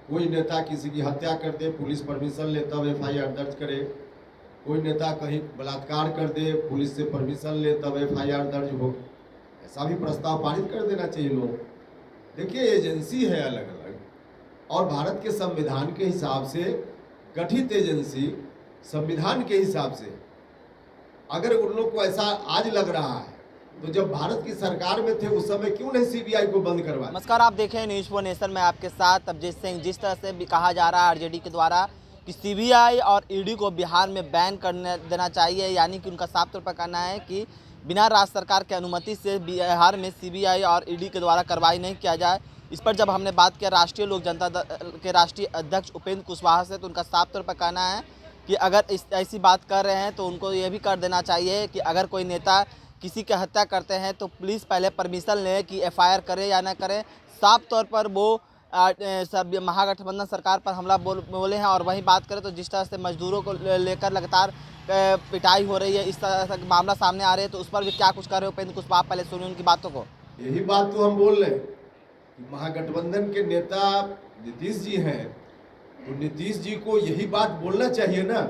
कोई नेता किसी की हत्या कर दे, पुलिस परमिशन ले तब एफआईआर दर्ज करे। कोई नेता कहीं बलात्कार कर दे, पुलिस से परमिशन ले तब एफआईआर दर्ज हो। ऐसा भी प्रस्ताव पारित कर देना चाहिए लोग। देखिए, एजेंसी है अलग अलग, और भारत के संविधान के हिसाब से गठित एजेंसी, संविधान के हिसाब से अगर उन लोग को ऐसा आज लग रहा है तो जब भारत की सरकार में थे उस समय क्यों नहीं सीबीआई को बंद करवा। नमस्कार, आप देख रहे हैं न्यूज़ फॉर नेशन में आपके साथ अभिजीत सिंह। जिस तरह से भी कहा जा रहा है आरजेडी के द्वारा कि सीबीआई और ईडी को बिहार में बैन करने देना चाहिए, यानी कि उनका साफ तौर पर कहना है कि बिना राज्य सरकार की अनुमति से बिहार में सीबीआई और ईडी के द्वारा कार्रवाई नहीं किया जाए। इस पर जब हमने बात किया राष्ट्रीय लोक जनता दल के राष्ट्रीय अध्यक्ष उपेंद्र कुशवाहा से, तो उनका साफ तौर पर कहना है कि अगर ऐसी बात कर रहे हैं तो उनको ये भी कर देना चाहिए कि अगर कोई नेता किसी की हत्या करते हैं तो पुलिस पहले परमिशन ले कि एफआईआर करे या ना करे। साफ तौर पर वो महागठबंधन सरकार पर हमला बोले हैं। और वहीं बात करें तो जिस तरह से मजदूरों को लेकर लगातार पिटाई हो रही है, इस तरह से मामला सामने आ रहे हैं, तो उस पर भी क्या कुछ कर रहे हो उपेंद्र कुशवाहा? पहले सुनिए उनकी बातों को। यही बात तो हम बोल रहे हैं कि महागठबंधन के नेता नीतीश जी हैं, तो नीतीश जी को यही बात बोलना चाहिए ना।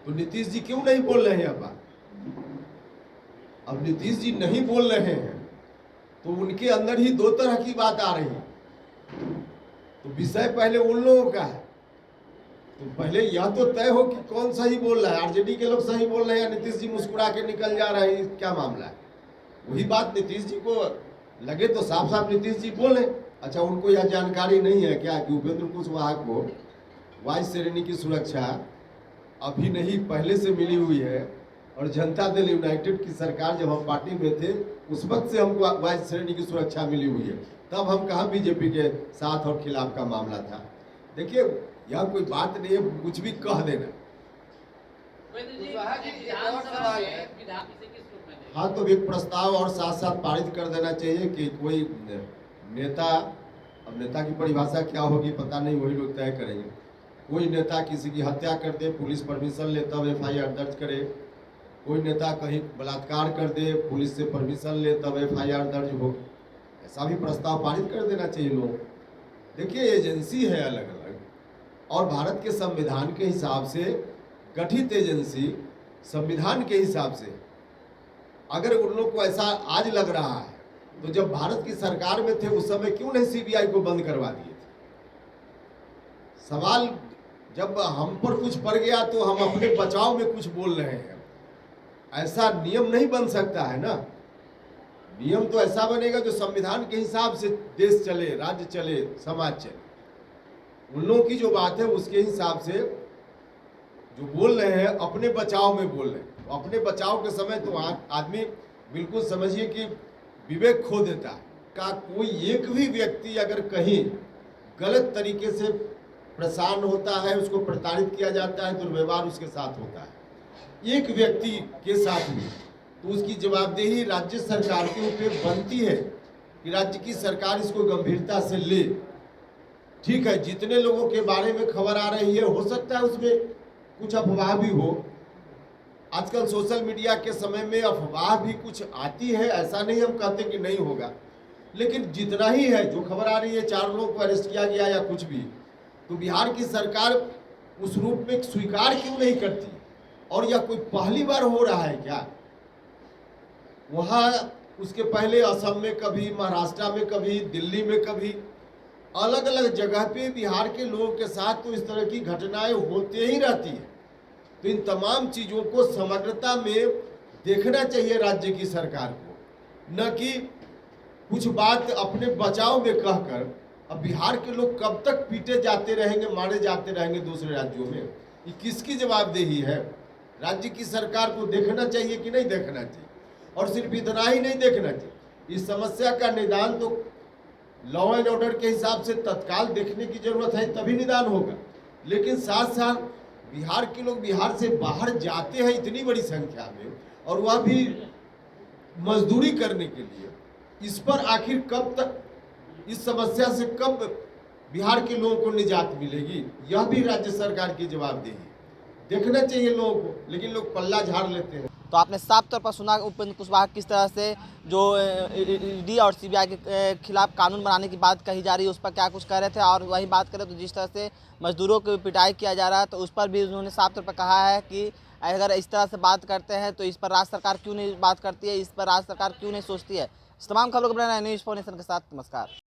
तो नीतीश जी क्यों नहीं बोल रहे हैं यह बात? अब नीतीश जी नहीं बोल रहे हैं तो उनके अंदर ही दो तरह की बात आ रही है। तो विषय पहले उन लोगों का है, तो पहले यह तो तय हो कि कौन सही बोल रहा है। आरजेडी के लोग सही बोल रहे हैं या नीतीश जी मुस्कुरा के निकल जा रहे हैं, क्या मामला है? वही बात नीतीश जी को लगे तो साफ साफ नीतीश जी बोले। अच्छा, उनको यह जानकारी नहीं है क्या कि उपेंद्र कुशवाहा को वाइस श्रेणी की सुरक्षा अभी नहीं पहले से मिली हुई है, और जनता दल यूनाइटेड की सरकार जब हम पार्टी में थे उस वक्त से हमको वाइस श्रेणी की सुरक्षा मिली हुई है। तब हम कहाँ बीजेपी के साथ और खिलाफ का मामला था। देखिए, यह कोई बात नहीं है कुछ भी कह देना। हाँ, तो एक प्रस्ताव और साथ साथ पारित कर देना चाहिए कि कोई नेता, अब नेता की परिभाषा क्या होगी पता नहीं, वही लोग तय करेंगे। कोई नेता किसी की हत्या कर दे, पुलिस परमिशन ले तब एफआईआर दर्ज करे। कोई नेता कहीं बलात्कार कर दे, पुलिस से परमिशन ले तब एफआईआर दर्ज हो। ऐसा भी प्रस्ताव पारित कर देना चाहिए लोग। देखिए, एजेंसी है अलग अलग, और भारत के संविधान के हिसाब से गठित एजेंसी, संविधान के हिसाब से अगर उन लोग को ऐसा आज लग रहा है तो जब भारत की सरकार में थे उस समय क्यों नहीं सीबीआई को बंद करवा दिए थे। सवाल जब हम पर कुछ पड़ गया तो हम अपने बचाव में कुछ बोल रहे हैं। ऐसा नियम नहीं बन सकता है ना। नियम तो ऐसा बनेगा जो संविधान के हिसाब से देश चले, राज्य चले, समाज चले। उन लोगों की जो बात है उसके हिसाब से जो बोल रहे हैं अपने बचाव में बोल रहे हैं। अपने बचाव के समय तो आदमी बिल्कुल समझिए कि विवेक खो देता है। का कोई एक भी व्यक्ति अगर कहीं गलत तरीके से परेशान होता है, उसको प्रताड़ित किया जाता है, दुर्व्यवहार उसके साथ होता है एक व्यक्ति के साथ भी, तो उसकी जवाबदेही राज्य सरकार के ऊपर बनती है कि राज्य की सरकार इसको गंभीरता से ले। ठीक है, जितने लोगों के बारे में खबर आ रही है हो सकता है उसमें कुछ अफवाह भी हो। आजकल सोशल मीडिया के समय में अफवाह भी कुछ आती है, ऐसा नहीं हम कहते कि नहीं होगा, लेकिन जितना ही है जो खबर आ रही है 4 लोगों को अरेस्ट किया गया या कुछ भी, तो बिहार की सरकार उस रूप में स्वीकार क्यों नहीं करती? और यह कोई पहली बार हो रहा है क्या? वहाँ उसके पहले असम में कभी, महाराष्ट्र में कभी, दिल्ली में कभी, अलग अलग जगह पे बिहार के लोगों के साथ तो इस तरह की घटनाएं होते ही रहती है। तो इन तमाम चीज़ों को समग्रता में देखना चाहिए राज्य की सरकार को, न कि कुछ बात अपने बचाव में कहकर। अब बिहार के लोग कब तक पीटे जाते रहेंगे, मारे जाते रहेंगे दूसरे राज्यों में? ये किसकी जवाबदेही है? राज्य की सरकार को देखना चाहिए कि नहीं देखना चाहिए? और सिर्फ इतना ही नहीं देखना चाहिए, इस समस्या का निदान तो लॉ एंड ऑर्डर के हिसाब से तत्काल देखने की जरूरत है, तभी निदान होगा। लेकिन साथ साथ बिहार के लोग बिहार से बाहर जाते हैं इतनी बड़ी संख्या में, और वह भी मजदूरी करने के लिए। इस पर आखिर कब तक, इस समस्या से कब बिहार के लोगों को निजात मिलेगी? यह भी राज्य सरकार की जवाबदेही देखना चाहिए लोगों को, लेकिन लोग पल्ला झाड़ लेते हैं। तो आपने साफ तौर पर सुना उपेंद्र कुशवाहा किस तरह से जो ईडी और सीबीआई के खिलाफ कानून बनाने की बात कही जा रही है उस पर क्या कुछ कह रहे थे। और वही बात करें तो जिस तरह से मजदूरों की पिटाई किया जा रहा है तो उस पर भी उन्होंने साफ तौर पर कहा है कि अगर इस तरह से बात करते हैं तो इस पर राज्य सरकार क्यों नहीं बात करती है, इस पर राज्य सरकार क्यों नहीं सोचती है। इस तमाम खबरों को बनाना न्यूज़ 4 नेशन के साथ नमस्कार।